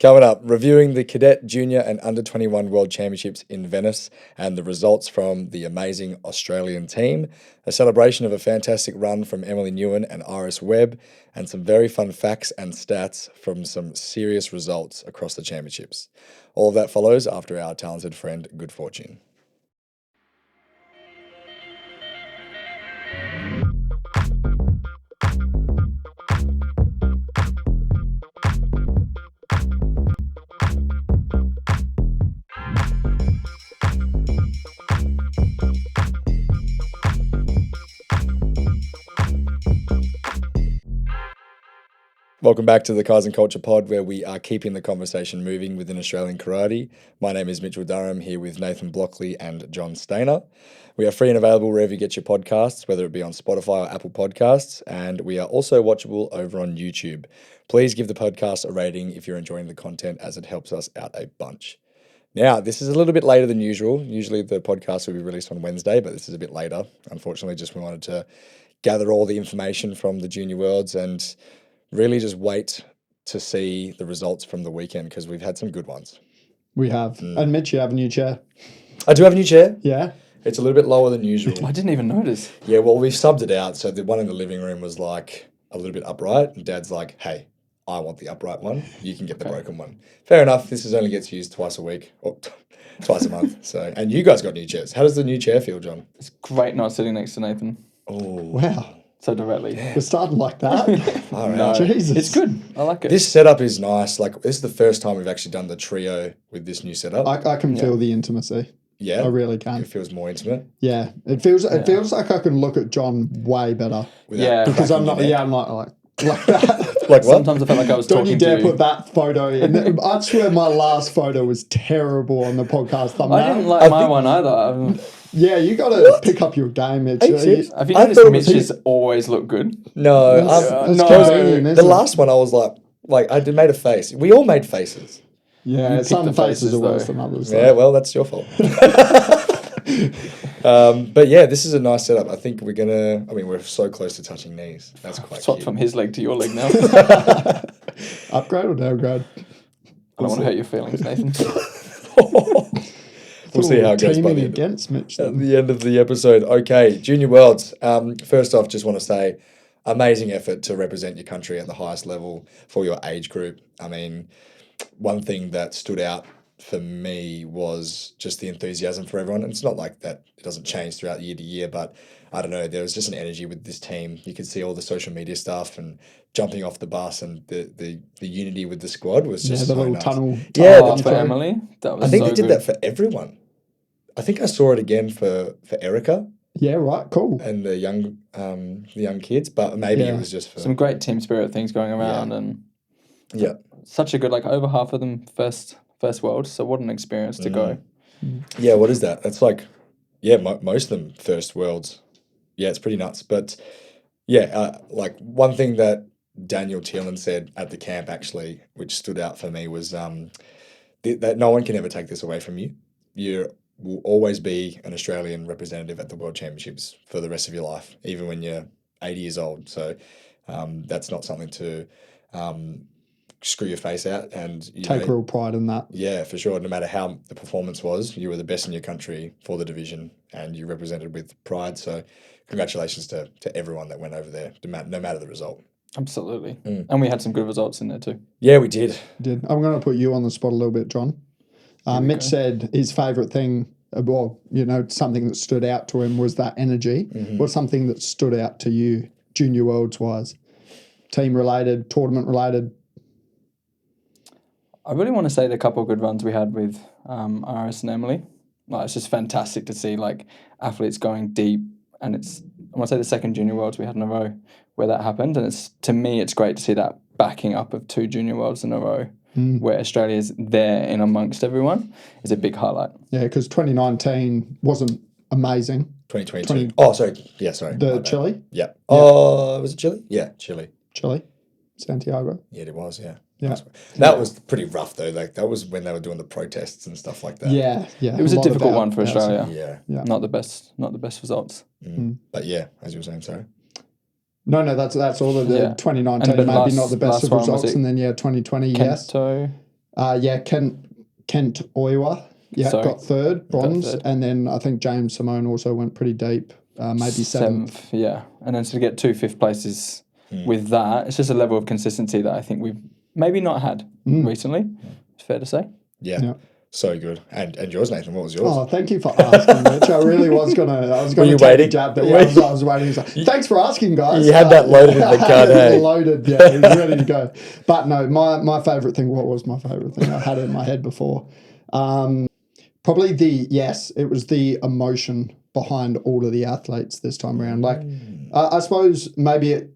Coming up, reviewing the Cadet, Junior and Under-21 World Championships in Venice and the results from the amazing Australian team, a celebration of a fantastic run from Emily Nguyen and Iris Webb, and some very fun facts and stats from some serious results across the championships. All of that follows after our talented friend Good Fortune. Welcome back to the Kaizen Culture Pod, where we are keeping the conversation moving within Australian karate. My name is Mitchell Durham, here with Nathan Blockley and John Stainer. We are free and available wherever you get your podcasts, whether it be on Spotify or Apple Podcasts, and we are also watchable over on YouTube. Please give the podcast a rating if you're enjoying the content, as it helps us out a bunch. Now, this is a little bit later than usual. Usually the podcast will be released on Wednesday, but this is a bit later. Unfortunately, just we wanted to gather all the information from the Junior Worlds and really just wait to see the results from the weekend, because we've had some good ones. We have. And Mitch, you have a new chair. I do have a new chair. Yeah. It's a little bit lower than usual. I didn't even notice. Yeah, well, we've subbed it out. So the one in the living room was like a little bit upright. And Dad's like, hey, I want the upright one. You can get the broken one. Fair enough. This only gets used twice a week or twice a month. So, and you guys got new chairs. How does the new chair feel, John? It's great not sitting next to Nathan Oh, Wow. so directly. We're starting like that. all right. No, Jesus. it's good. I like it. This setup is nice. Like, this is the first time we've actually done the trio with this new setup. I can feel the intimacy. Yeah. I really can. It feels more intimate. Yeah. It feels like I can look at John way better. Yeah. Because I'm not cracking your I'm neck. not like that. Like what? Sometimes I felt like I was Don't talking you to dare you. put that photo in. I swear my last photo was terrible on the podcast thumbnail. I didn't like my one either. Yeah, you got to pick up your game, Mitch. Are you serious? Have you I noticed thought it was Mitch's always look good? No, It's no. convenient, the isn't it? last one I was like I made a face. We all made faces. Yeah, picked some the faces are faces, worse though. than others. Yeah, well, that's your fault. But yeah, this is a nice setup. I think we're so close to touching knees. That's quite Swapped cute. from his leg to your leg now. Upgrade or downgrade? I don't want to hurt your feelings, Nathan. We'll see how it goes by Teaming the end. against Mitch. At Then. the end of the episode. Okay, Junior Worlds. First off, just want to say, amazing effort to represent your country at the highest level for your age group. I mean, one thing that stood out for me was just the enthusiasm for everyone. And it's not like that it doesn't change throughout year to year, but I don't know, there was just an energy with this team. You could see all the social media stuff and jumping off the bus, and the unity with the squad was just the so little nice. tunnel. Yeah, Oh, the for tunnel. Emily, that was I think so they did good. that for everyone. I think I saw it again for Erica Yeah, right. Cool. and the young kids, but maybe Yeah. it was just for Some great team spirit things going around, and yeah. such a good, like, over half of them first world. So what an experience to go. Yeah, what is that? That's like, yeah, most of them first worlds. Yeah, it's pretty nuts. But yeah, like one thing that Daniel Thielen said at the camp, actually, which stood out for me, was that no one can ever take this away from you. You will always be an Australian representative at the World Championships for the rest of your life, even when you're 80 years old. So that's not something to screw your face out and Take real pride in that. yeah, for sure. No matter how the performance was, you were the best in your country for the division, and you represented with pride. So, congratulations to everyone that went over there, no matter the result. Absolutely. And we had some good results in there too. Yeah, we did. I'm going to put you on the spot a little bit, John. Mitch said his favourite thing, something that stood out to him was that energy. What's something that stood out to you, Junior Worlds wise? Team related, tournament related? I really want to say the couple of good runs we had with Iris and Emily. Like, it's just fantastic to see, like, athletes going deep, and I want to say the second Junior Worlds we had in a row where that happened, and to me it's great to see that backing up of two Junior Worlds in a row where Australia's there in amongst everyone is a big highlight. Yeah, because 2019 wasn't amazing. 2022. Oh, sorry. Yeah, sorry. The Chile? Yeah. Oh, was it Chile? Yeah, Chile. Santiago? Yeah, it was, yeah. Yeah. That was pretty rough, though. Like, that was when they were doing the protests and stuff like that. Yeah. It was a lot difficult about one for Australia. Yeah. Not the best results. But yeah, as you were saying, sorry. No, that's all of the 2019, but maybe not the best last of one was results. it And then, 2020, yes. Kento. Kent Oiwa. Yeah, Sorry. got third, bronze. third. And then I think James Simone also went pretty deep, maybe seventh. Yeah. And then to get 2 fifth places with that, it's just a level of consistency that I think we've maybe not had recently. It's fair to say. Yeah. So good. And yours, Nathan, what was yours? Oh, thank you for asking, Mitch. I really was gonna. Were you take waiting? a jab, but yeah, I was waiting. Thanks for asking, guys. You had that loaded in the card, hey? Loaded, yeah, it was ready to go. But no, my favourite thing. What was my favourite thing? I had it in my head before. Probably it was the emotion behind all of the athletes this time around. Like, I suppose maybe it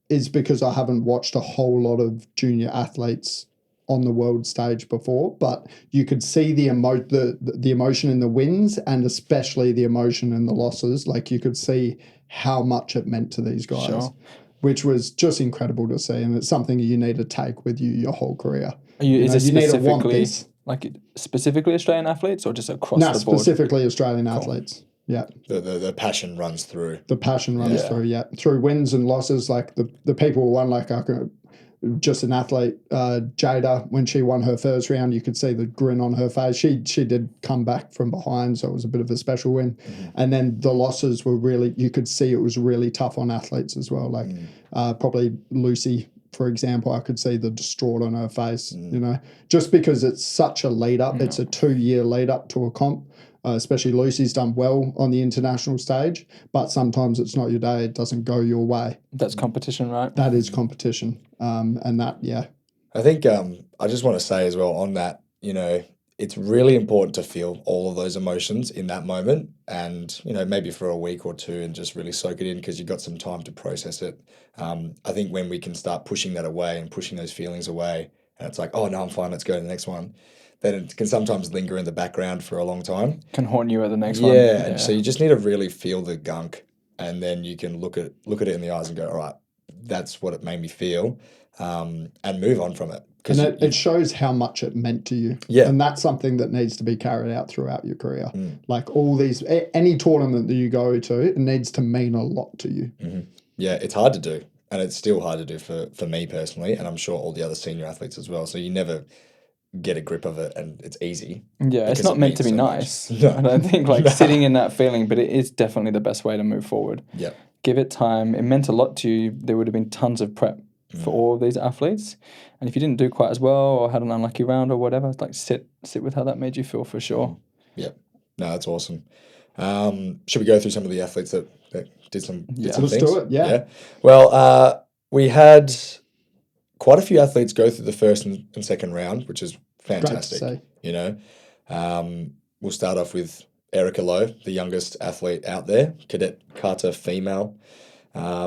is because I haven't watched a whole lot of junior athletes on the world stage before, but you could see the emotion in the wins and especially the emotion in the losses. Like, you could see how much it meant to these guys, which was just incredible to see, and it's something you need to take with you your whole career. You need to want this. Like specifically Australian athletes or just across the board? No, specifically Australian athletes. Yeah. The passion runs through. The passion runs through, through wins and losses. Like the people who won, like just an athlete, Jada, when she won her first round, you could see the grin on her face. She did come back from behind, so it was a bit of a special win. And then the losses were really, you could see it was really tough on athletes as well. Like probably Lucy, for example, I could see the distraught on her face, you know, just because it's such a lead up. It's a 2-year lead up to a comp. Especially Lucy's done well on the international stage, but sometimes it's not your day. It doesn't go your way. That's competition, right? That is competition. And that, I think I just want to say as well on that, you know, it's really important to feel all of those emotions in that moment and, you know, maybe for a week or two and just really soak it in because you've got some time to process it. I think when we can start pushing that away and pushing those feelings away and it's like, oh, no, I'm fine, let's go to the next one, then it can sometimes linger in the background for a long time. Can haunt you at the next one. Yeah, and so you just need to really feel the gunk and then you can look at it in the eyes and go, all right, that's what it made me feel, and move on from it. And it shows how much it meant to you. Yeah. And that's something that needs to be carried out throughout your career. Like all these, any tournament that you go to, it needs to mean a lot to you. Yeah, it's hard to do. And it's still hard to do for me personally, and I'm sure all the other senior athletes as well. So you never get a grip of it and it's easy. Yeah, it's not meant to be so nice. No. I don't think sitting in that feeling, but it is definitely the best way to move forward. Yeah. Give it time. It meant a lot to you. There would have been tons of prep for all of these athletes. And if you didn't do quite as well or had an unlucky round or whatever, it's like sit with how that made you feel for sure. Yeah. No, that's awesome. Should we go through some of the athletes that did some Let's things? do it, yeah. Well, we had quite a few athletes go through the first and second round, which is fantastic. Great to see. You know, we'll start off with Erica Lowe, the youngest athlete out there, Cadet Kata female.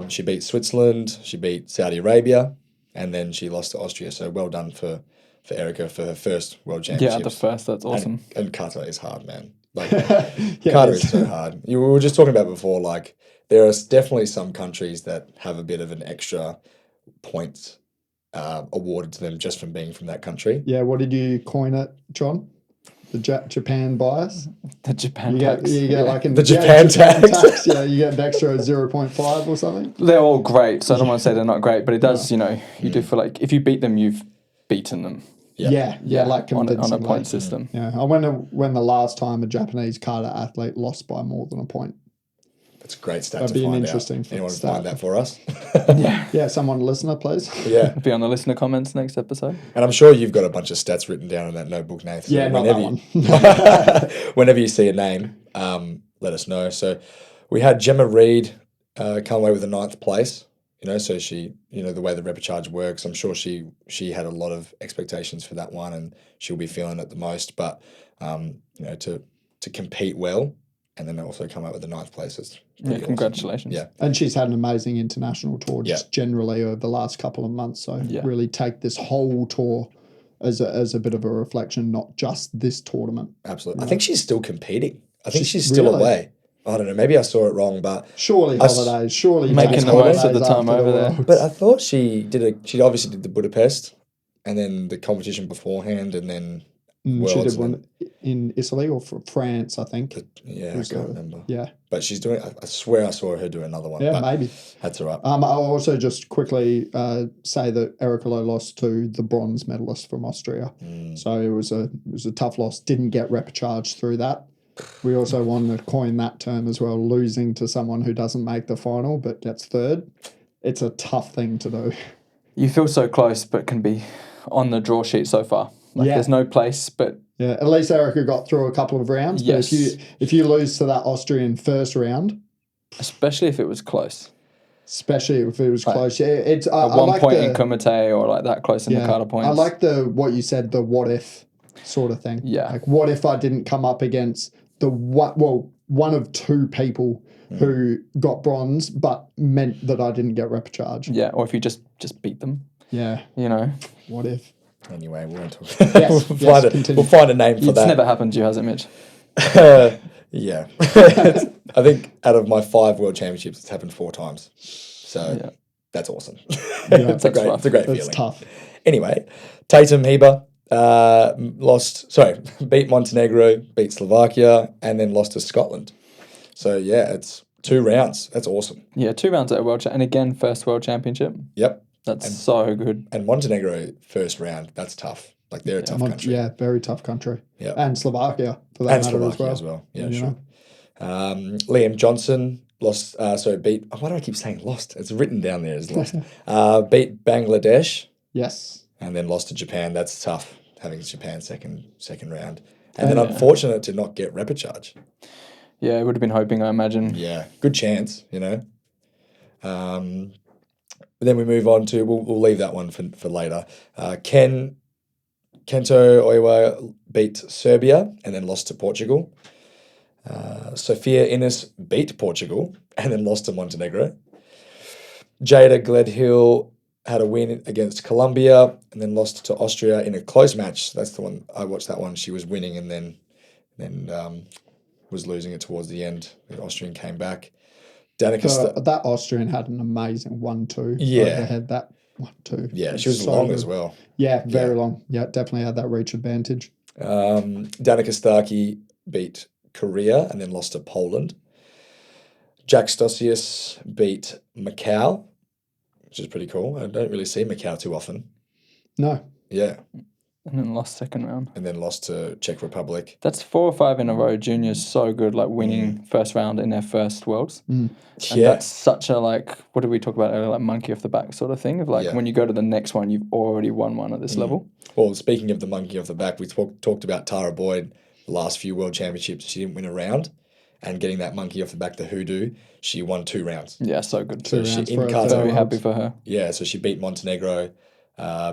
She beat Switzerland, she beat Saudi Arabia, and then she lost to Austria. So well done for Erica for her first World Championships. Yeah, the first. That's awesome. And kata is hard, man. Like kata is so hard. We were just talking about before. Like there are definitely some countries that have a bit of an extra points awarded to them just from being from that country. Yeah, what did you coin it, John? The Japan bias? The Japan tax. You get like in the Japan tax. Yeah, you get an extra 0.5 or something. They're all great, so I don't want to say they're not great, but it does, you know, you do feel like if you beat them, you've beaten them. Yeah, like on convincingly. a point system. Yeah, I wonder when the last time a Japanese kata athlete lost by more than a point. That's a great stat That'd to be an find interesting out. Anyone stat. find that for us? Yeah, someone listener, please. Yeah. Be on the listener comments next episode. And I'm sure you've got a bunch of stats written down in that notebook, Nathan. Yeah, not that one. Whenever you see a name, let us know. So we had Gemma Reed come away with a 9th place. You know, so she, you know, the way the repechage works, I'm sure she had a lot of expectations for that one and she'll be feeling it the most. But, you know, to compete well and then also come out with the 9th place is pretty awesome. Congratulations. Yeah. And she's had an amazing international tour just generally over the last couple of months. So really take this whole tour as a bit of a reflection, not just this tournament. Absolutely. I think she's still competing. I think she's still away. I don't know. Maybe I saw it wrong, but surely holidays. Surely making the most of the time over there. But I thought she obviously did the Budapest, and then the competition beforehand, and then She Worlds. did one in Italy or France, I think. Yeah, I can't remember. Yeah. But she's doing, I swear I saw her do another one. Yeah, but maybe. That's all right. I'll also just quickly say that Erica Lowe lost to the bronze medalist from Austria. So it was a tough loss. Didn't get repechage through that. We also want to coin that term as well, losing to someone who doesn't make the final but gets third. It's a tough thing to do. You feel so close, but can be on the draw sheet so far. Like there's no place, but yeah. At least Erica got through a couple of rounds. Yes. But if you lose to that Austrian first round, especially if it was close, close, yeah, it's at one like point in Kumite or like that close in the Kata points. I like what you said, the what if sort of thing. Yeah. Like what if I didn't come up against one of two people who got bronze, but meant that I didn't get repechage. Yeah, or if you just beat them. Yeah. You know. What if? Anyway, we won't talk. Yes, we'll find a name for that. It's never happened to you, has it, Mitch? Yeah. I think out of my 5 World Championships, it's happened 4 times. So that's awesome. It's a great feeling. It's tough. Anyway, Tatum Heber beat Montenegro, beat Slovakia, and then lost to Scotland. So yeah, it's 2 rounds. That's awesome. Yeah, 2 rounds at a World and again, first World Championship. Yep. That's so good. And Montenegro, first round, that's tough. Like they're a tough country. Yeah, very tough country. Yeah. And Slovakia for that matter as well. Yeah, you sure. Liam Johnson beat. Why do I keep saying lost? It's written down there as lost. Beat Bangladesh. Yes. And then lost to Japan. That's tough, having Japan second round. And then unfortunate to not get repechage. Yeah, it would have been hoping, I imagine. Yeah, good chance, you know. Then we move on to, we'll leave that one for later. Kento Oiwa beat Serbia and then lost to Portugal. Sophia Innes beat Portugal and then lost to Montenegro. Jada Gledhill had a win against Colombia and then lost to Austria in a close match. That's the one, I watched that one. She was winning and then was losing it towards the end. The Austrian came back. That Austrian had an amazing 1-2. Yeah. Overhead, that 1-2. Yeah, she was so long as well. Yeah, very long. Yeah, definitely had that reach advantage. Danica Starkey beat Korea and then lost to Poland. Jack Stosius beat Macau, which is pretty cool. I don't really see Macau too often. No. Yeah. And then lost second round. And then lost to Czech Republic. That's 4 or 5 in a row. Juniors so good, like winning first round in their first Worlds. And that's such a, like, what did we talk about earlier, like monkey off the back sort of thing of like when you go to the next one, you've already won one at this level. Well, speaking of the monkey off the back, we talked about Tara Boyd, the last few World Championships. She didn't win a round. And getting that monkey off the back, the hoodoo, she won 2 rounds. Yeah, so good. Two So rounds she for her. Very happy for her. Yeah, so she beat Montenegro,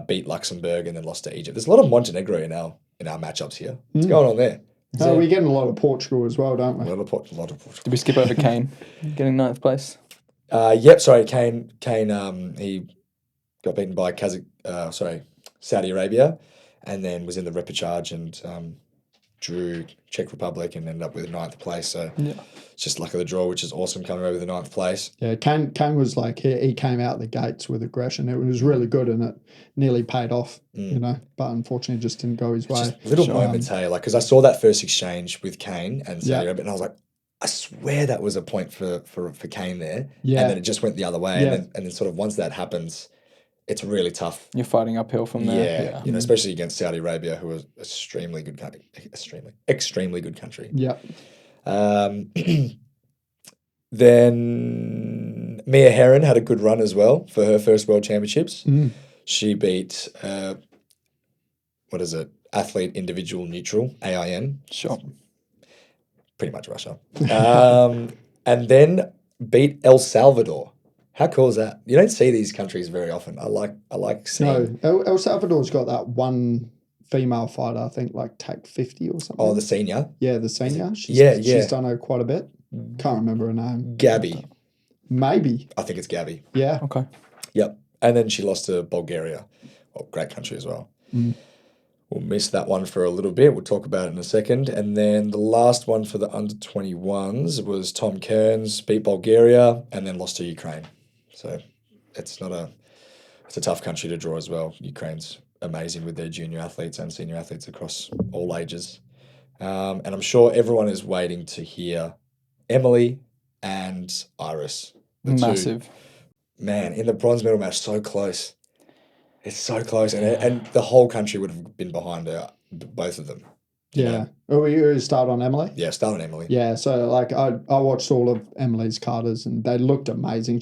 beat Luxembourg, and then lost to Egypt. There's a lot of Montenegro in our matchups here. What's going on there? We're getting a lot of Portugal as well, don't we? A lot of Portugal. Did we skip over Kane getting 9th place? Yep, sorry, Kane, he got beaten by Saudi Arabia, and then was in the repechage and drew Czech Republic and ended up with 9th place. So it's just luck of the draw, which is awesome, coming over the 9th place. Yeah, Kane was like, he came out the gates with aggression. It was really good and it nearly paid off, you know, but unfortunately just didn't go his way. Just little moments, hey, like, because I saw that first exchange with Kane and Saudi Arabia, and I was like, I swear that was a point for Kane there. Yeah. And then it just went the other way. Yeah. And then sort of once that happens, it's really tough. You're fighting uphill from there. Yeah. You know, especially against Saudi Arabia, who was extremely good country. Extremely good country. Yeah. Then Mia Heron had a good run as well for her first World Championships. She beat, Athlete Individual Neutral, AIN. Sure. Pretty much Russia. And then beat El Salvador. How cool is that? You don't see these countries very often. I like seeing. No, El Salvador's got that one female fighter, I think, like TAC 50 or something. Oh, the senior? Yeah, the senior. She's done her quite a bit. Can't remember her name. Gabby. Maybe. I think it's Gabby. Yeah. Okay. Yep. And then she lost to Bulgaria. Oh, great country as well. We'll miss that one for a little bit. We'll talk about it in a second. And then the last one for the under-21s was Tom Kearns beat Bulgaria and then lost to Ukraine. So it's a tough country to draw as well. Ukraine's amazing with their junior athletes and senior athletes across all ages. And I'm sure everyone is waiting to hear Emily and Iris. The Massive. two. Man, in the bronze medal match, so close. It's so close. And the whole country would have been behind her, both of them. You know? Will you start on Emily? Yeah, start on Emily. Yeah, so like I watched all of Emily's katas and they looked amazing.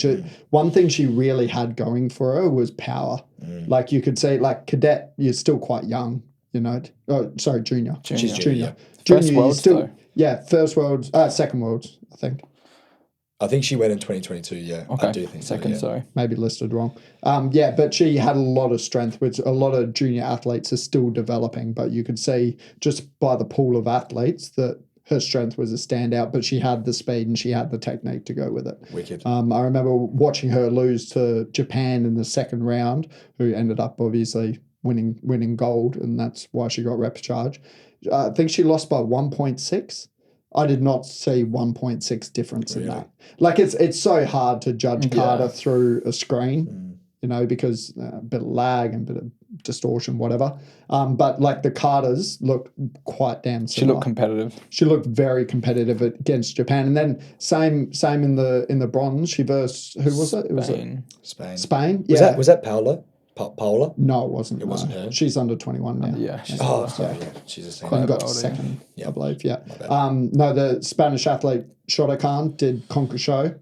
One thing she really had going for her was power. Like you could see, like Cadet, you're still quite young, you know. Oh, sorry, junior. She's junior. First worlds, still, though. Yeah, first worlds, second worlds, I think. I think she went in 2022, yeah. Okay, I do think second, so, yeah. sorry. Maybe listed wrong. But she had a lot of strength, which a lot of junior athletes are still developing. But you could see just by the pool of athletes that her strength was a standout, but she had the speed and she had the technique to go with it. Wicked. I remember watching her lose to Japan in the second round, who ended up obviously winning gold, and that's why she got repechage. I think she lost by 1.6. I did not see 1.6 difference in that. Like it's so hard to judge kata through a screen, you know, because a bit of lag and a bit of distortion, whatever. But like the katas look quite damn similar. She looked competitive. She looked very competitive against Japan, and then same in the bronze. She versed who was it? It was Spain. Spain. Was that Paola? Paola? No, it wasn't. It wasn't her. She's under 21 now. Yeah, she's Sorry, yeah. She's a And senior. got older, second, yeah. I believe. Yeah. My bad. No, the Spanish athlete Shotokan did Konkusho,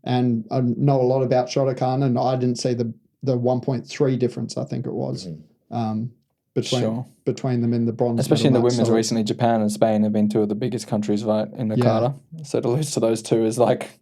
and I know a lot about Shotokan, and I didn't see the 1.3 difference. I think it was between them in the bronze. Especially in the medal match, women's so- recently, Japan and Spain have been two of the biggest countries, right, in the kata. So to lose to those two is like,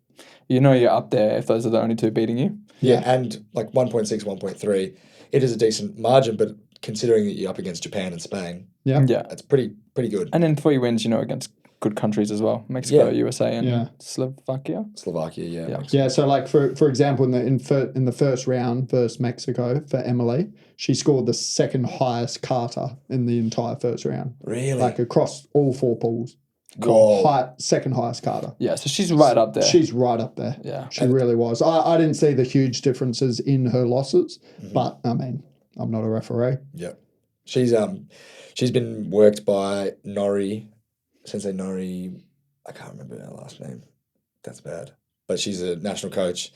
you know, you're up there if those are the only two beating you. Yeah, and like 1.6, 1.3, it is a decent margin, but considering that you're up against Japan and Spain, Yeah. that's pretty good. And then 3 wins, you know, against good countries as well. Mexico, USA, and Slovakia. Slovakia, yeah. Yeah, so like for example, in the first round versus Mexico for Emily, she scored the second highest kata in the entire first round. Really? Like across all 4 pools. Whoa. Second highest kata. Yeah, so she's right up there. She's right up there. Yeah. She really was. I didn't see the huge differences in her losses, but I mean, I'm not a referee. Yeah. She's been worked by Sensei Nori, I can't remember her last name. That's bad. But she's a national coach,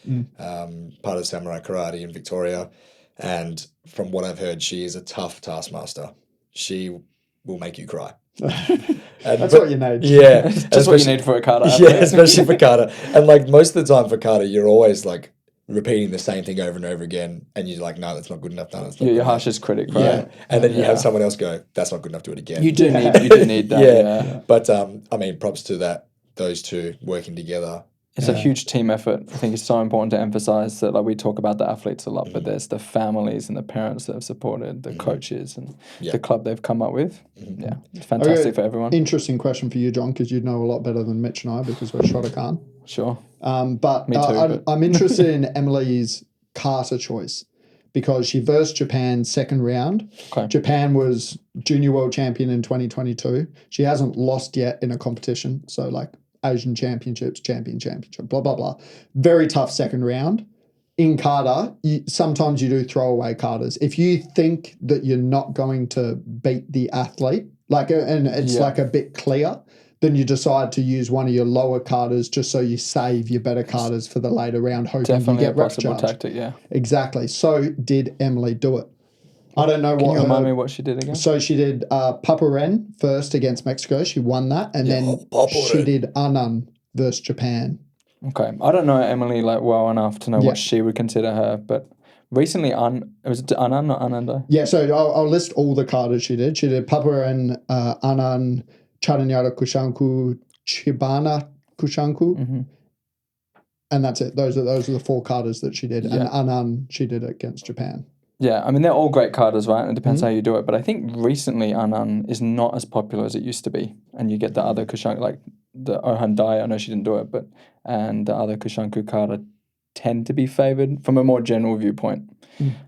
part of Samurai Karate in Victoria. And from what I've heard, she is a tough taskmaster. She will make you cry. That's what you need. Yeah. Just what you need for a kata. Yeah, especially for kata. And like most of the time for kata, you're always like repeating the same thing over and over again. And you're like, no, that's not good enough. No, that's not You're good your enough. harshest critic, right? Yeah. And then you have someone else go, that's not good enough, do it again. You do need that. Yeah. But I mean, props to those two working together. It's a huge team effort. I think it's so important to emphasize that, like, we talk about the athletes a lot, but there's the families and the parents that have supported, the coaches and the club they've come up with. Yeah, it's fantastic for everyone. Interesting question for you, John, because you'd know a lot better than Mitch and I because we're Shotokan. Sure. But Me too, I'm interested in Emily's kata choice because she versed Japan second round. Okay. Japan was junior world champion in 2022. She hasn't lost yet in a competition. So like Asian championships, championship, blah, blah, blah. Very tough second round. In kata, sometimes you do throwaway katas. If you think that you're not going to beat the athlete, and it's like a bit clear, then you decide to use one of your lower katas just so you save your better katas for the later round, hoping Definitely you a get possible repechage. tactic, yeah. Exactly. So did Emily do it. I don't know Can what you remind me what she did again? So she did Paparen first against Mexico. She won that. And then she did Anan versus Japan. Okay. I don't know Emily like well enough to know what she would consider her, but recently was it Anan or Ananda? Yeah, so I'll list all the katas she did. She did Paparen, Anan, Charanyara Kushanku, Chibana Kushanku. And that's it. Those are the 4 katas that she did. And Anan, she did against Japan. Yeah, I mean, they're all great katas, right? And it depends how you do it. But I think recently Anan is not as popular as it used to be. And you get the other Kushanku, like the Ohandai, I know she didn't do it, and the other Kushanku kata tend to be favoured from a more general viewpoint.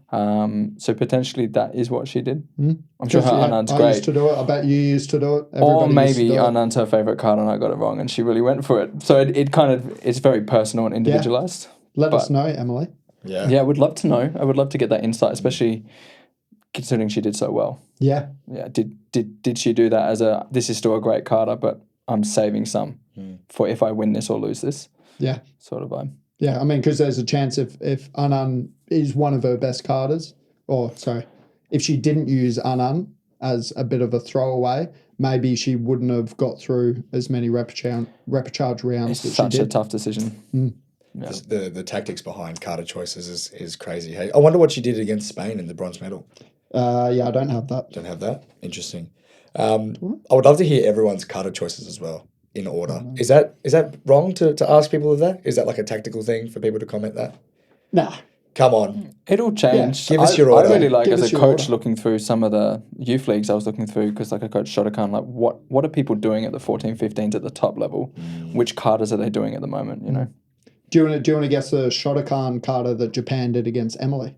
So potentially that is what she did. I'm sure her Anand's great. I used to do it. I bet you used to do it. Or maybe Anand's her favourite kata and I got it wrong and she really went for it. So it kind of, it's very personal and individualised. Let us know, Emily. Yeah. Yeah, I would love to know. I would love to get that insight, especially considering she did so well. Yeah. Yeah, did she do that as this is still a great kata, but I'm saving some for if I win this or lose this? Yeah. Sort of vibe. Yeah, I mean, because there's a chance if Anand is one of her best katas, if she didn't use Anand as a bit of a throwaway, maybe she wouldn't have got through as many repechage rounds It's that such she a did. tough decision. Yeah. The tactics behind kata choices is crazy. Hey, I wonder what she did against Spain in the bronze medal. Yeah, I don't have that. Don't have that. Interesting. I would love to hear everyone's kata choices as well in order. Is that wrong to ask people of that? Is that like a tactical thing for people to comment that? Nah. Come on. It'll change. Give us your order. I really like, Give as us a your coach, order. looking through some of the youth leagues I was looking through, because like I coach Shotokan, like what are people doing at the 14, 15s at the top level? Which katas are they doing at the moment, you know? Do you want to guess the Shotokan kata that Japan did against Emily?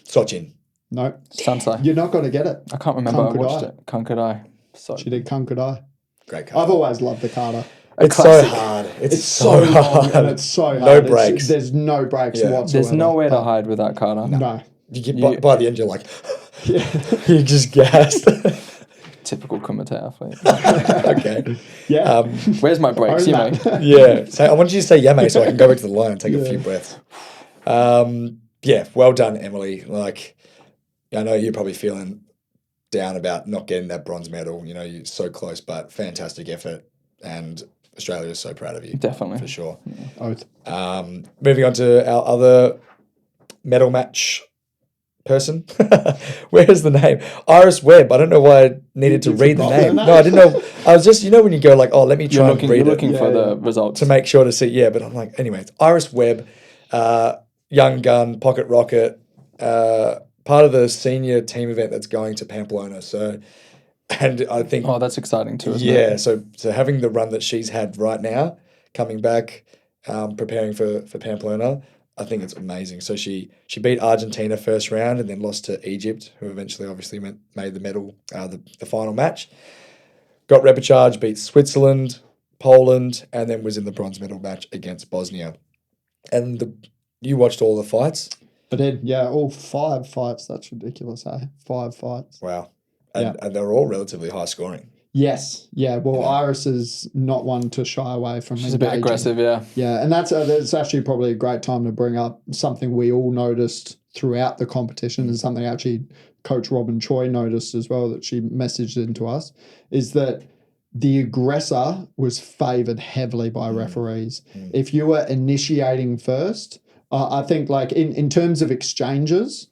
Sochin. No. Sensei. You're not going to get it. I can't remember. I Kankudai. watched it. Kankudai. So She did Kankudai. Great kata. I've always loved the kata. It's classic. so hard. It's so long and it's so hard. No breaks. There's no breaks whatsoever. There's nowhere to hide with that kata. No. By the end, you're like, you just gassed. Typical kumite athlete. Okay. Yeah. Where's my breaks, Own Yime? that. Yeah. So I want you to say yame so I can go back to the line and take a few breaths. Yeah, well done, Emily. Like, I know you're probably feeling down about not getting that bronze medal. You know, you're so close, but fantastic effort. And Australia is so proud of you. Definitely. For sure. Oath. Moving on to our other medal match person. Where's the name? Iris Webb. I don't know why I needed to read the forgot her name. name. No, I didn't know. I was just, when you go like, oh, let me try and read You're it looking for the results. to make sure to see. Yeah, but I'm like, anyway, it's Iris Webb, young gun, pocket rocket, part of the senior team event that's going to Pamplona. So, and I think, that's exciting too, isn't it? so having the run that she's had right now, coming back, preparing for Pamplona, I think it's amazing. So she beat Argentina first round and then lost to Egypt, who eventually obviously made the medal, the final match. Got repechage, beat Switzerland, Poland, and then was in the bronze medal match against Bosnia. And you watched all the fights? I did, yeah, all 5 fights. That's ridiculous, eh? 5 fights. Wow. And they're all relatively high scoring. Yes, yeah. Well, Iris is not one to shy away from. She's a bit aggressive, yeah. Yeah, and that's actually probably a great time to bring up something we all noticed throughout the competition, and something actually Coach Robyn Choi noticed as well that she messaged into us, is that the aggressor was favoured heavily by referees. If you were initiating first, I think like in terms of exchanges,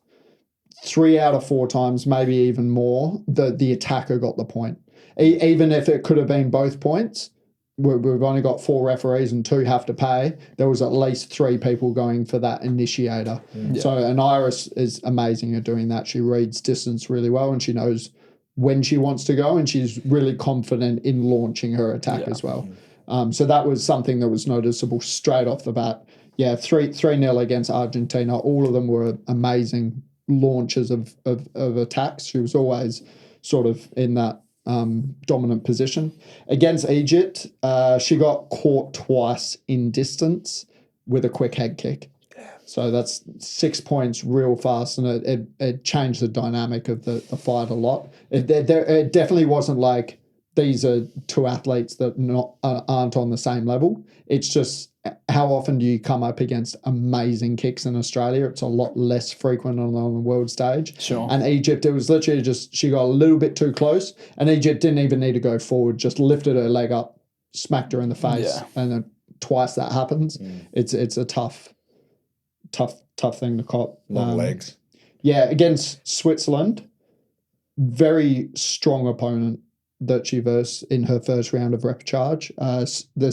3 out of 4 times, maybe even more, the attacker got the point. Even if it could have been both points, we've only got 4 referees and 2 have to pay. There was at least 3 people going for that initiator. So, and Iris is amazing at doing that. She reads distance really well, and she knows when she wants to go, and she's really confident in launching her attack as well. So that was something that was noticeable straight off the bat. Yeah, 3-0 against Argentina. All of them were amazing launches of attacks. She was always sort of in that dominant position. Against Egypt, she got caught twice in distance with a quick head kick. So that's 6 points real fast, and it changed the dynamic of the fight a lot. It definitely wasn't like these are 2 athletes that aren't on the same level. It's just how often do you come up against amazing kicks in Australia? It's a lot less frequent on the world stage. Sure. And Egypt, it was literally just she got a little bit too close, and Egypt didn't even need to go forward, just lifted her leg up, smacked her in the face, and then twice that happens. It's a tough thing to cop. Long legs. Yeah, against Switzerland, very strong opponent that she versed in her first round of repechage. The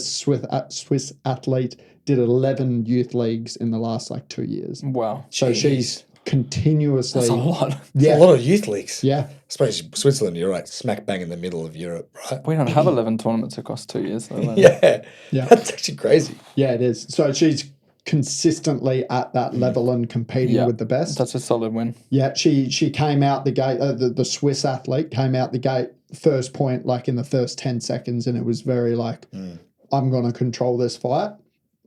Swiss athlete did 11 youth leagues in the last 2 years. Wow. So she's continuously. That's a lot. Yeah. A lot of youth leagues. Yeah. I suppose Switzerland, you're right, smack bang in the middle of Europe, right? We don't have 11 tournaments across 2 years. Though, Yeah. That's actually crazy. Yeah, it is. So she's consistently at that level and competing with the best. That's a solid win. Yeah, she came out the gate, the Swiss athlete came out the gate first point in the first 10 seconds, and it was very I'm going to control this fight.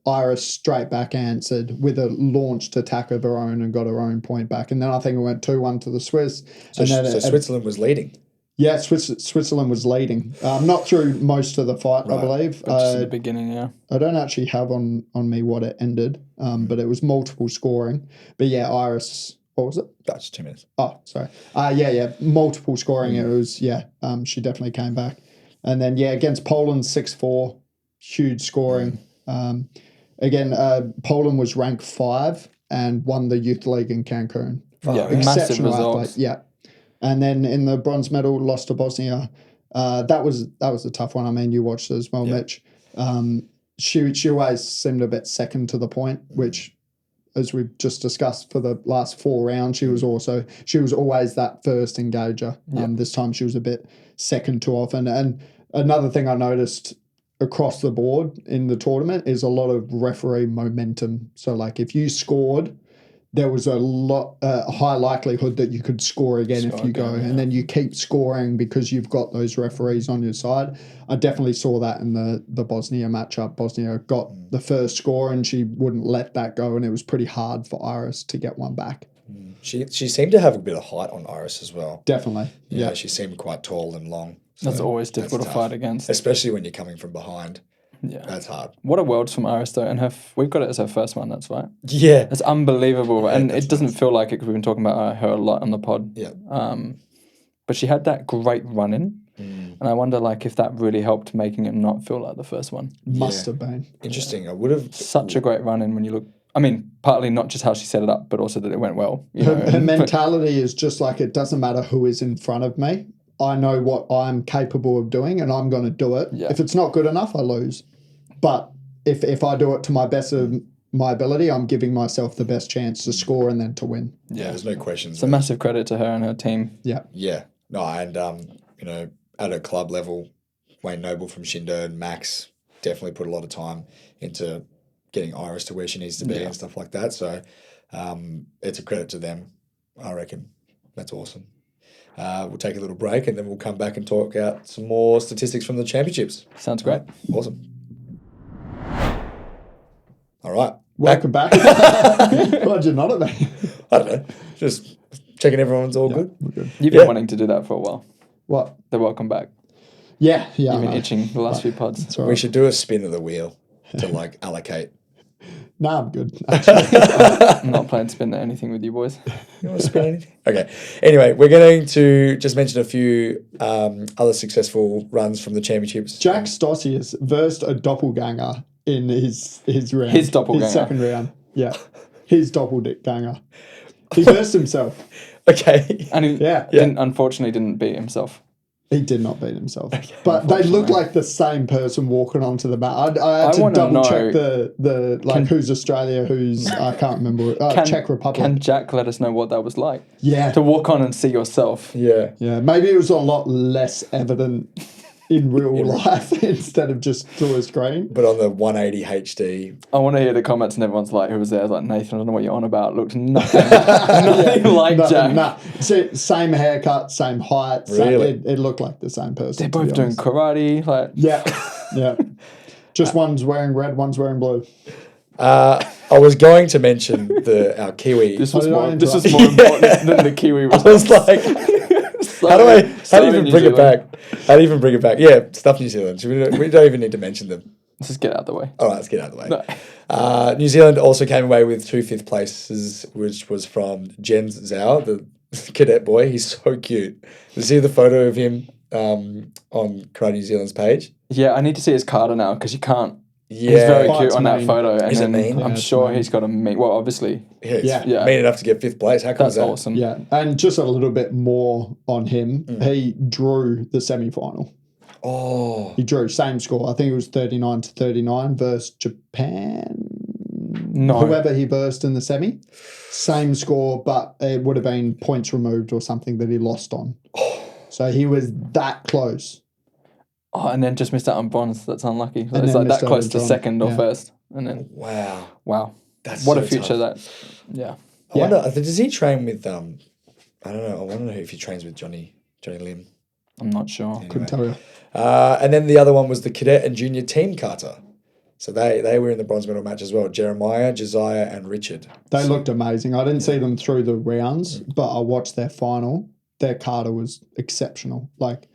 Iris straight back answered with a launched attack of her own and got her own point back. And then I think it went 2-1 to the Swiss. So, and then Switzerland was leading. Yeah, Switzerland was leading. Not through most of the fight, I believe. But just in the beginning, yeah. I don't actually have on me what it ended, but it was multiple scoring. But yeah, Iris, what was it? That's 2 minutes. Oh, sorry. Yeah, multiple scoring. It was, she definitely came back. And then, against Poland, 6-4, huge scoring. Again, Poland was ranked 5 and won the Youth League in Cancun. Yeah, massive results. Yeah. And then in the bronze medal, lost to Bosnia. That was a tough one. I mean, you watched it as well, Mitch. She always seemed a bit second to the point, which, as we've just discussed for the last 4 rounds, she was always that first engager. This time she was a bit second too often. And another thing I noticed across the board in the tournament is a lot of referee momentum. So, like, if you scored, there was a high likelihood that you could score again if you go. And then you keep scoring because you've got those referees on your side. I definitely saw that in the Bosnia matchup. Bosnia got the first score and she wouldn't let that go, and it was pretty hard for Iris to get one back. She seemed to have a bit of height on Iris as well. Definitely. Yeah, she seemed quite tall and long. So that's always difficult to fight against. Especially when you're coming from behind. Yeah. That's hard. What a world from Iris, though. And we've got it as her first one, that's right. Yeah. It's unbelievable. Yeah, and it doesn't feel like it because we've been talking about her a lot on the pod. Yeah. But she had that great run-in. And I wonder, like, if that really helped making it not feel like the first one. Must have been. Interesting. I would have... Such a great run-in when you look... I mean, partly not just how she set it up, but also that it went well. Her mentality is just like, it doesn't matter who is in front of me. I know what I'm capable of doing and I'm going to do it. Yeah. If it's not good enough, I lose. But if I do it to my best of my ability, I'm giving myself the best chance to score and then to win. Yeah, there's no questions. It's a massive credit to her and her team. Yeah. Yeah. No, and, at a club level, Wayne Noble from Shindo and Max definitely put a lot of time into getting Iris to where she needs to be and stuff like that. So it's a credit to them, I reckon. That's awesome. We'll take a little break and then we'll come back and talk out some more statistics from the championships. Sounds great. Awesome. All right. Welcome back. Why'd you nod at me? I don't know. Just checking everyone's all good. You've been wanting to do that for a while. What? The welcome back. Yeah. You've been itching the last few pods. We should do a spin of the wheel to allocate. No, I'm good. I'm not planning to spin anything with you boys. You want to spin anything? Okay. Anyway, we're going to just mention a few other successful runs from the championships. Jack Stassi has versed a doppelganger in his round. His doppelganger. His second round. Yeah. His doppelganger. He versed himself. Okay. And he unfortunately didn't beat himself. He did not beat himself. Okay, but they look like the same person walking onto the mat. I had to double check who's Australia, who's I can't remember. Czech Republic. Can Jack let us know what that was like? Yeah. To walk on and see yourself. Yeah. Yeah. Maybe it was a lot less evident in real life instead of just through a screen. But on the 180 HD. I want to hear the comments and everyone's like, who was there? Like, Nathan, I don't know what you're on about. Looked nothing like Jack. Nah. Same haircut, same height. Really? It looked like the same person. They're both doing karate. Like. Yeah. Yeah. Just one's wearing red, one's wearing blue. I was going to mention our Kiwi. This was more important than the Kiwi was. I was like, how do you even bring it back? How do you even bring it back? Yeah, stuff New Zealand. We don't even need to mention them. Let's just get out of the way. All right, let's get out of the way. No. New Zealand also came away with 2 fifth places, which was from Jens Zhao, the cadet boy. He's so cute. You see the photo of him on Karate New Zealand's page? Yeah, I need to see his card now because you can't. Yeah. He's very cute on that photo. And Is it mean? I'm sure he's got a mean. Well, obviously. Yeah. Mean enough to get 5th place. How come that's awesome. Yeah. And just a little bit more on him. He drew the semi-final. Oh. He drew same score. I think it was 39-39 versus Japan. No. Whoever he versed in the semi. Same score, but it would have been points removed or something that he lost on. So he was that close. Oh, and then just missed out on bronze. That's unlucky. So it's like that close to second or first. And then wow. That's what so a future tough. I wonder, does he train with I don't know. I want to know if he trains with Johnny Lim. I'm not sure. Couldn't tell you. And then the other one was the cadet and junior team kata. So they were in the bronze medal match as well. Jeremiah, Josiah, and Richard. They looked amazing. I didn't see them through the rounds, but I watched their final. Their kata was exceptional. Like,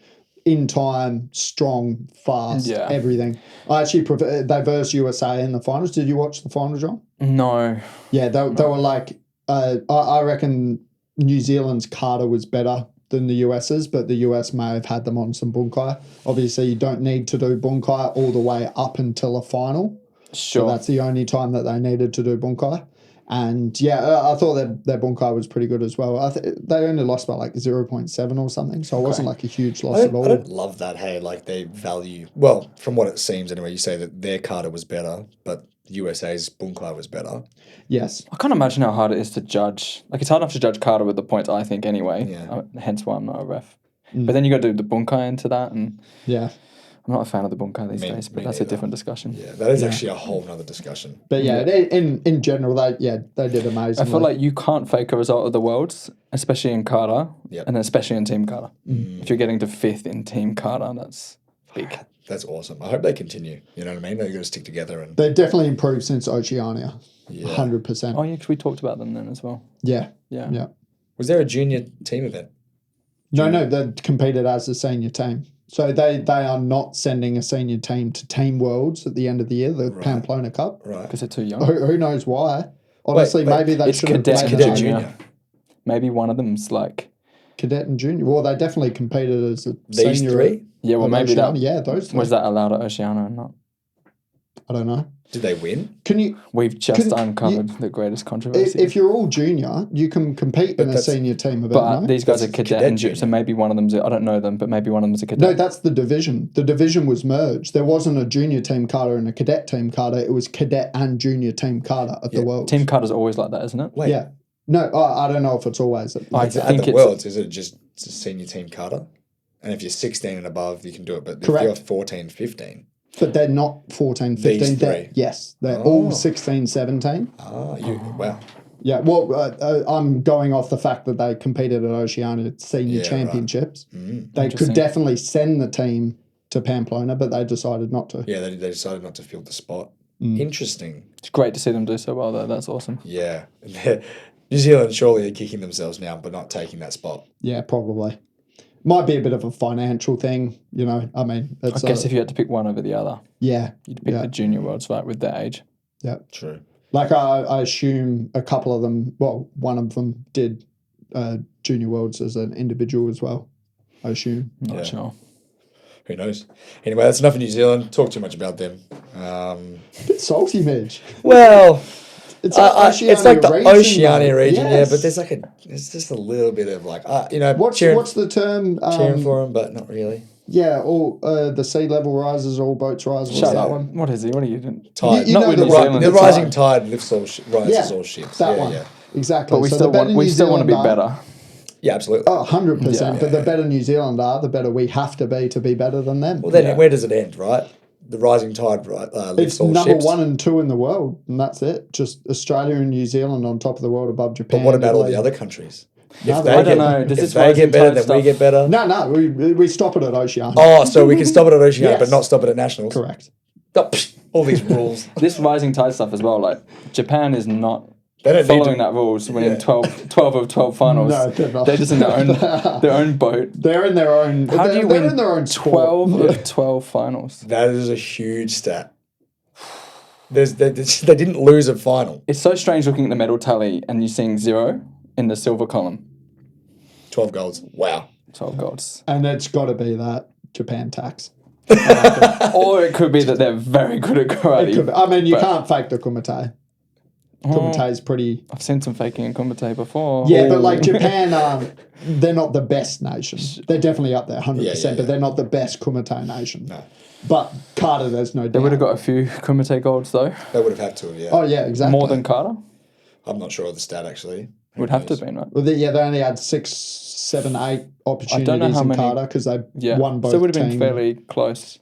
in time, strong, fast, everything. I actually prefer. They versed USA in the finals. Did you watch the final, John? No. Yeah, they were like. I reckon New Zealand's kata was better than the US's, but the US may have had them on some bunkai. Obviously, you don't need to do bunkai all the way up until a final. Sure. So that's the only time that they needed to do bunkai. And yeah, I thought their bunkai was pretty good as well. They only lost by like 0.7 or something, so it wasn't like a huge loss at all. I don't love that, hey, like they value, well, from what it seems anyway, you say that their kata was better, but USA's bunkai was better. Yes. I can't imagine how hard it is to judge. Like, it's hard enough to judge kata with the points, I think, anyway. Yeah. Hence why I'm not a ref. But then you got to do the bunkai into that, and Yeah. I'm not a fan of the bunkai these days, but that's a different discussion. Yeah, that is actually a whole nother discussion. But yeah, in general, they did amazing. I feel like you can't fake a result of the Worlds, especially in kata, and then especially in team kata. If you're getting to 5th in team kata, that's big. That's awesome. I hope they continue. You know what I mean? They're going to stick together. And they've definitely improved since Oceania. 100%. Oh, yeah, because we talked about them then as well. Yeah. Yeah. Was there a junior team event? No, they competed as a senior team. So they are not sending a senior team to Team Worlds at the end of the year, the Pamplona Cup. Right. Because they're too young. Who knows why? Honestly, Wait, maybe they It's should have cadet made and it junior. Maybe one of them's like... Cadet and junior. Well, they definitely competed as a These senior. three? Yeah, well, at maybe Oceania. that... Yeah, those three. Was that allowed at Oceania or not? I don't know. Did they win? Can you... We've just uncovered the greatest controversy. If you're all junior, you can compete in a senior team event, But no? these guys are cadet and junior, junior. so maybe one of them's... I don't know them, but maybe one of them's a cadet. No, that's the division. The division was merged. There wasn't a junior team kata and a cadet team kata. It was cadet and junior team kata at the Worlds. Team kata's always like that, isn't it? Wait. Yeah. No, I don't know if it's always. I At think the it's... Worlds, is it just a senior team kata? And if you're 16 and above, you can do it. But Correct. if you're 14, 15... But they're not 14, 15. These three? Yes. They're all 16, 17. Wow. Yeah, well, I'm going off the fact that they competed at Oceania Senior Championships. Right. They could definitely send the team to Pamplona, but they decided not to. Yeah, they decided not to fill the spot. Interesting. It's great to see them do so well, though. That's awesome. Yeah. New Zealand surely are kicking themselves now, but not taking that spot. Yeah, probably. Might be a bit of a financial thing, you know. I mean, I guess if you had to pick one over the other, you'd pick the junior Worlds, right, with their age. Yeah. True. Like I assume a couple of them, well, one of them did junior Worlds as an individual as well, I assume. Not sure. Who knows? Anyway, that's enough of New Zealand. Talk too much about them. Bit salty, Midge. Well, It's it's like the Oceania region, yes. but there's just a little bit of like, What's the term? Cheering for them, but not really. Yeah, all the sea level rises, all boats rise. What's Shut that up. one? What is he? What are you doing? Tide. You Not know with the New ri- Zealand. The the rising tide. tide lifts rises all ships. That yeah, one. Yeah. Exactly. But we So still the better want. We New still want to be Zealand are- better. Yeah, absolutely. Oh, 100%. Yeah. But the better New Zealand are, the better we have to be better than them. Well, then where does it end, right? The rising tide lifts It's all number ships. 1 and 2 in the world, and that's it. Just Australia and New Zealand on top of the world above Japan. But what about all Italy. the other countries? No, If I don't know. Does If this they rising get better, tide then stuff- we get better. No, we stop it at Oceania. Oh, so we can stop it at Oceania, Yes. but not stop it at nationals. Correct. Oh, all these rules. This rising tide stuff as well. Like Japan is not They don't following need to, that rules. Winning 12 of 12 finals. No, they're not. They're just in their own boat. They're in their own. How do you they're win in their own sport. 12 of 12 finals? That is a huge stat. They didn't lose a final. It's so strange looking at the medal tally and you seeing 0 in the silver column. 12 golds. Wow. 12 golds. And it's got to be that Japan tax. Or it could be that they're very good at karate. I mean, you But- can't fake the kumite. Kumite is pretty. I've seen some faking in kumite before. Yeah, but like Japan, they're not the best nation. They're definitely up there, 100%, Yeah. but they're not the best kumite nation. No. But Carter, there's no doubt. They would have got a few kumite golds though. They would have had to, yeah. Oh, yeah, exactly. More than Carter. I'm not sure of the stat, actually. Who Would have to knows? have been, right? Well, they only had 6, 7, 8 opportunities how in many- Carter because they Yeah. won both So it would have been teams. fairly close.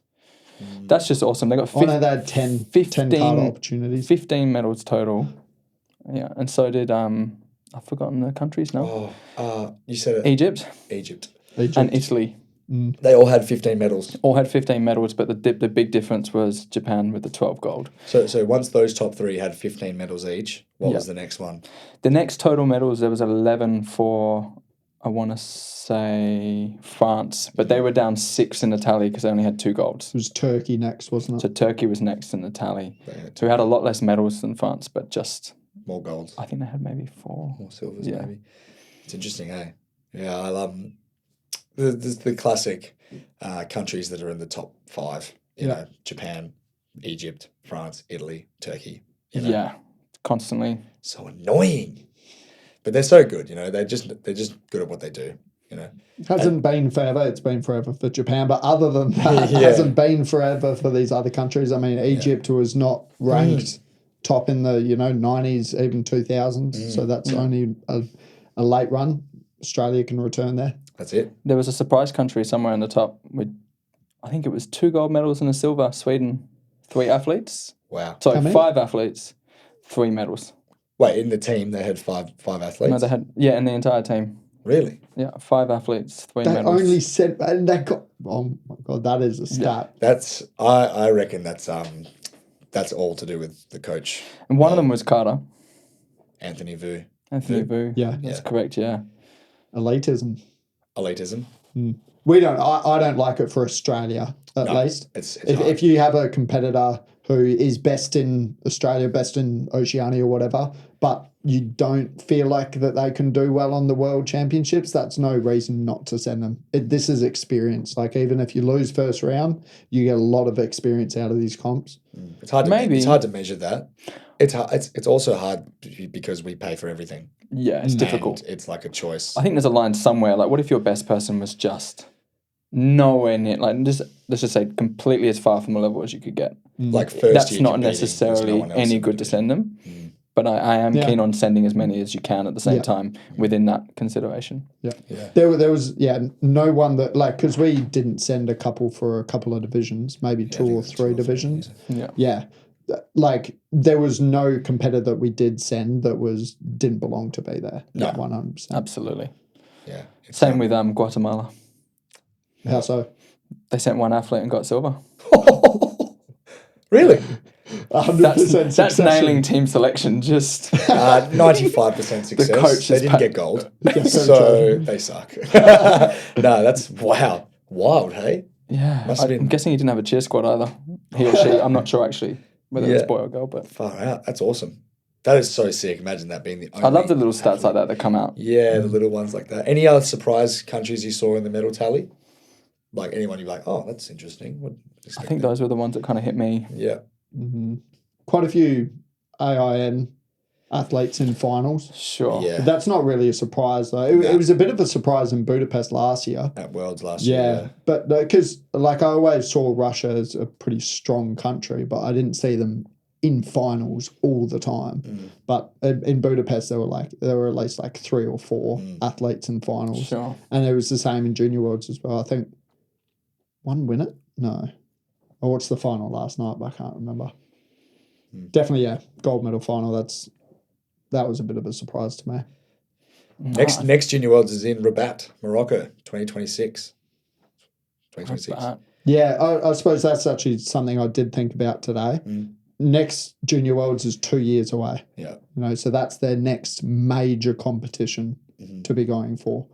That's just awesome. They got Oh, no, they had 10 Carter opportunities. 15 medals total. Yeah, and so did I've forgotten the countries now. You said it. Egypt Egypt. Egypt. and Italy. They all had 15 medals. All had 15 medals, but the big difference was Japan with the 12 gold. So once those top three had 15 medals each, what Yeah. was the next one? The next total medals, there was 11 for, I want to say, France, but they were down 6 in the tally because they only had 2 golds. It was Turkey next, wasn't it? So Turkey was next in the tally. They had So we had a lot less medals than France, but just, more golds, I think they had maybe 4. more silvers, Yeah. maybe. It's interesting, hey? Yeah, I love the classic countries that are in the top 5. You know, Japan, Egypt, France, Italy, Turkey. You know? Yeah, constantly. So annoying. But they're so good, you know. They're just good at what they do, you know. Hasn't been forever. It's been forever for Japan. But other than that, Yeah. it hasn't been forever for these other countries. I mean, Egypt was not ranked top in the, 90s, even 2000s. So that's only a late run. Australia can return there. That's it. There was a surprise country somewhere in the top with, I think it was 2 gold medals and a silver. Sweden, 3 athletes. Wow. Sorry, How many? 5 athletes, 3 medals. Wait, in the team they had five athletes? No, they had, in the entire team. Really? Yeah, 5 athletes, 3 They medals. only said, and they got, oh my God, that is a stat. That's I reckon that's all to do with the coach, And one of them was Carter, Anthony Vu. Anthony Vu. Yeah. That's correct, yeah. Elitism. Elitism. We don't. I don't like it for Australia, at least. It's If you have a competitor who is best in Australia, best in Oceania or whatever, but you don't feel like that they can do well on the World Championships, that's no reason not to send them. This is experience. Like, even if you lose first round, you get a lot of experience out of these comps. It's hard to Maybe. it's hard to measure that. It's hard, it's also hard because we pay for everything. Yeah, it's difficult. And it's like a choice. I think there's a line somewhere, like, what if your best person was just nowhere near, like, just, let's just say, completely as far from a level as you could get? Like first That's year not competing, there's necessarily no one else any in the good to division. send them, but I am keen on sending as many as you can at the same Yeah. time within that consideration. Yeah. Yeah. There was no one that, like, because we didn't send a couple for a couple of divisions, maybe I 2 think or it's 3 2 or 3, divisions. Yeah. Yeah. Like, there was no competitor that we did send that didn't belong to be there. No. 100%. Absolutely. Yeah. It's, Same with Guatemala. How so? They sent 1 athlete and got silver. Really? 100% That's succession. nailing team selection. Just 95% success. coach They is didn't get gold, Yeah, so they suck. No, that's wow, wild. Hey, yeah. Must have I'm been- guessing he didn't have a cheer squad either. He or she. I'm not sure actually whether it was Yeah. boy or girl, but far out. That's awesome. That is so sick. Imagine that being the only. I love the little stats like that come out. Yeah, the little ones like that. Any other surprise countries you saw in the medal tally? Like anyone you're like, oh, that's interesting. I think those were the ones that kind of hit me. Yeah. Quite a few AIN athletes in finals. Sure. Yeah. But that's not really a surprise, though. It was a bit of a surprise in Budapest last year. At Worlds last year. Yeah, but because like I always saw Russia as a pretty strong country, but I didn't see them in finals all the time. But in Budapest, there were at least like 3 or 4 athletes in finals, Sure. and it was the same in Junior Worlds as well. I think one win it. No, I watched the final last night, but I can't remember. Definitely, yeah, gold medal final. That was a bit of a surprise to me. Next Junior Worlds is in Rabat, Morocco, 2026. 2026. But, Yeah, I suppose that's actually something I did think about today. Next Junior Worlds is 2 years away. Yeah. So that's their next major competition to be going for.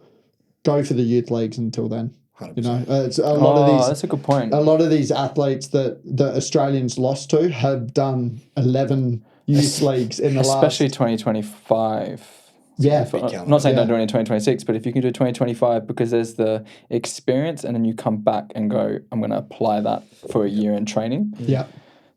Go for the youth leagues until then. 100%. It's a lot of these. that's a good point. A lot of these athletes that the Australians lost to have done 11 youth leagues in the Especially last. 2025. Yeah, I'm not saying Yeah. don't do it in 2026, but if you can do 2025 because there's the experience and then you come back and go, I'm going to apply that for a year in training. yeah,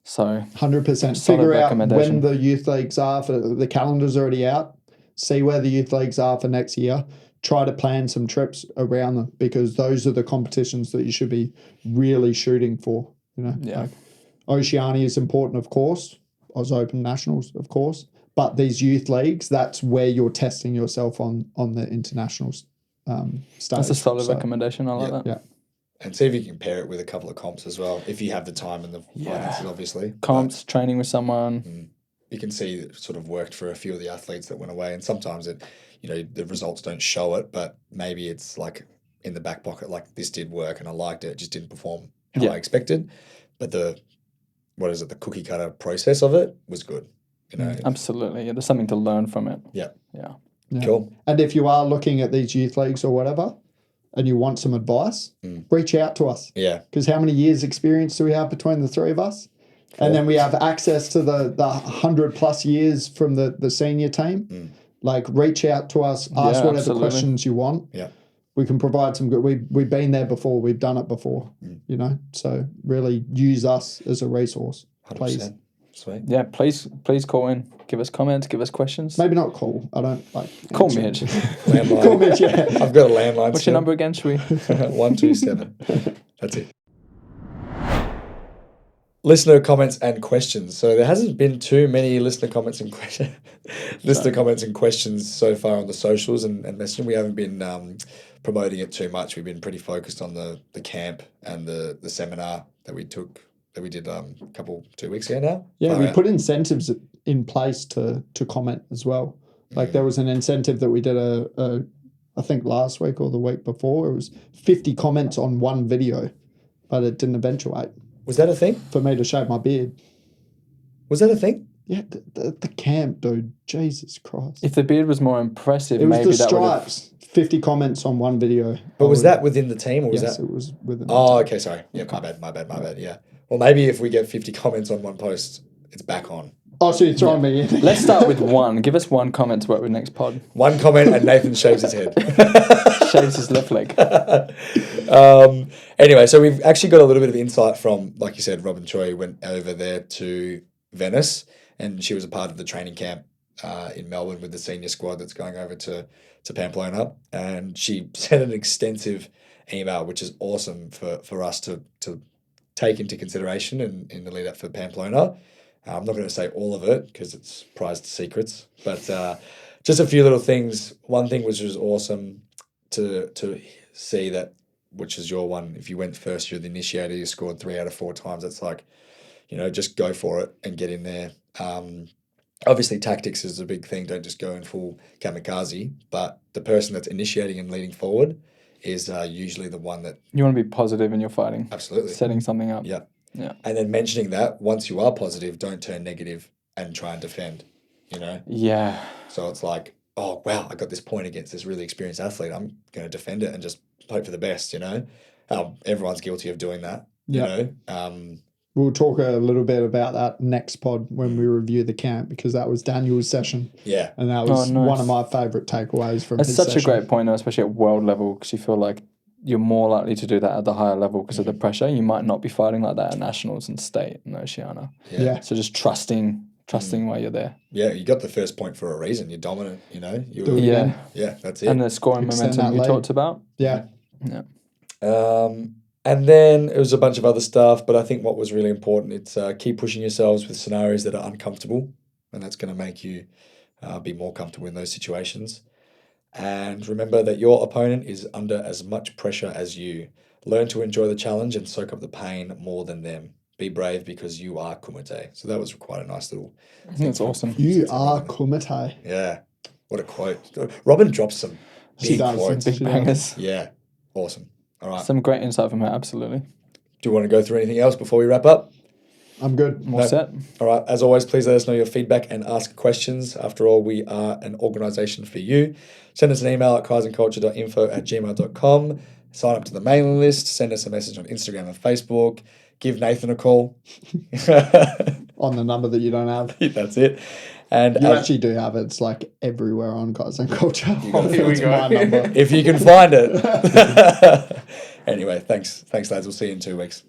So 100%. Solid Figure out recommendation. when the youth leagues are. The calendar's already out. See where the youth leagues are for next year. Try to plan some trips around them because those are the competitions that you should be really shooting for. Yeah. Like Oceania is important, of course. Oz Open Nationals, of course. But these youth leagues, that's where you're testing yourself on the international stage. that's a solid So, recommendation. I like that. Yeah. And see if you can pair it with a couple of comps as well, if you have the time and the finances, obviously. Comps, training with someone. But you can see it sort of worked for a few of the athletes that went away. And sometimes the results don't show it, but maybe it's like in the back pocket, like this did work and I liked it. It just didn't perform how Yeah. I expected. But the cookie cutter process of it was good. Absolutely. Yeah, there's something to learn from it. Yeah. Yeah. Yeah. Cool. And if you are looking at these youth leagues or whatever, and you want some advice, reach out to us. Yeah. Because how many years experience do we have between the three of us? 4. And then we have access to the 100+ years from the senior team. Like, reach out to us, ask whatever absolutely. questions you want. Yeah. We can provide some good. We've been there before. We've done it before. So really use us as a resource, 100%. please. Sweet. Yeah, please call in. Give us comments, give us questions. Maybe not call. I don't like. Call Mitch. Landline. Call Mitch, yeah. I've got a landline. What's your number again, should we? 127. That's it. Listener comments and questions. So there hasn't been too many listener comments and questions so far on the socials and messaging. We haven't been promoting it too much. We've been pretty focused on the camp and the seminar that we did 2 weeks ago now. Yeah, we put incentives in place to comment as well. Like there was an incentive that we did I think last week or the week before. It was 50 comments on one video, but it didn't eventuate. Was that a thing? For me to shave my beard. Was that a thing? Yeah, the camp, dude. Jesus Christ. If the beard was more impressive, It was maybe the that would have... stripes. 50 comments on one video. But was that within the team or was Yes, that? it was within the Oh, team. okay, sorry. Yeah, my bad. Yeah. Well, maybe if we get 50 comments on one post, it's back on. Oh, so you're throwing me in. Let's start with one. Give us one comment to work with next pod. One comment and Nathan shaves his head. Shaves his left leg. Anyway, so we've actually got a little bit of insight from, like you said, Robyn Choi went over there to Venice and she was a part of the training camp in Melbourne with the senior squad that's going over to Pamplona. And she sent an extensive email, which is awesome for us to take into consideration in the lead up for Pamplona. I'm not going to say all of it because it's prized secrets, but just a few little things. One thing which was awesome to see that, which is your one, if you went first, you're the initiator, you scored 3 out of 4 times. It's like, just go for it and get in there. Obviously, tactics is a big thing. Don't just go in full kamikaze, but the person that's initiating and leading forward is usually the one that... You want to be positive in your fighting. Absolutely. Setting something up. Yeah. Yeah. And then mentioning that once you are positive, don't turn negative and try and defend, Yeah. So it's like, oh, wow, I got this point against this really experienced athlete. I'm going to defend it and just hope for the best, Everyone's guilty of doing that, We'll talk a little bit about that next pod when we review the camp because that was Daniel's session. Yeah. And that was nice. one of my favourite takeaways from It's his such session. a great point, though, especially at world level, because you feel like you're more likely to do that at the higher level because of the pressure. You might not be fighting like that at nationals and state and Oceania. Yeah. So just trusting while you're there. Yeah, you got the first point for a reason. You're dominant, Do it Yeah. again. Yeah, that's it. And the scoring Extend momentum that you lead. talked about. Yeah. Yeah. And then it was a bunch of other stuff, but I think what was really important, it's keep pushing yourselves with scenarios that are uncomfortable, and that's going to make you be more comfortable in those situations. And remember that your opponent is under as much pressure as you. Learn to enjoy the challenge and soak up the pain more than them. Be brave because you are Kumite. So that was quite a nice little... I think it's awesome. You are Kumite. Yeah. What a quote. Robyn drops some She big does. quotes. Big bangers. Yeah. Awesome. All right. Some great insight from her, absolutely. Do you want to go through anything else before we wrap up? I'm good. More set. All right. As always, please let us know your feedback and ask questions. After all, we are an organisation for you. Send us an email at kaizenculture.info@gmail.com. Sign up to the mailing list. Send us a message on Instagram and Facebook. Give Nathan a call. On the number that you don't have. That's it. And You actually do have it. It's like everywhere on Kaizen Culture. Here we It's go. my number. if you can find it. Anyway, thanks lads. We'll see you in 2 weeks.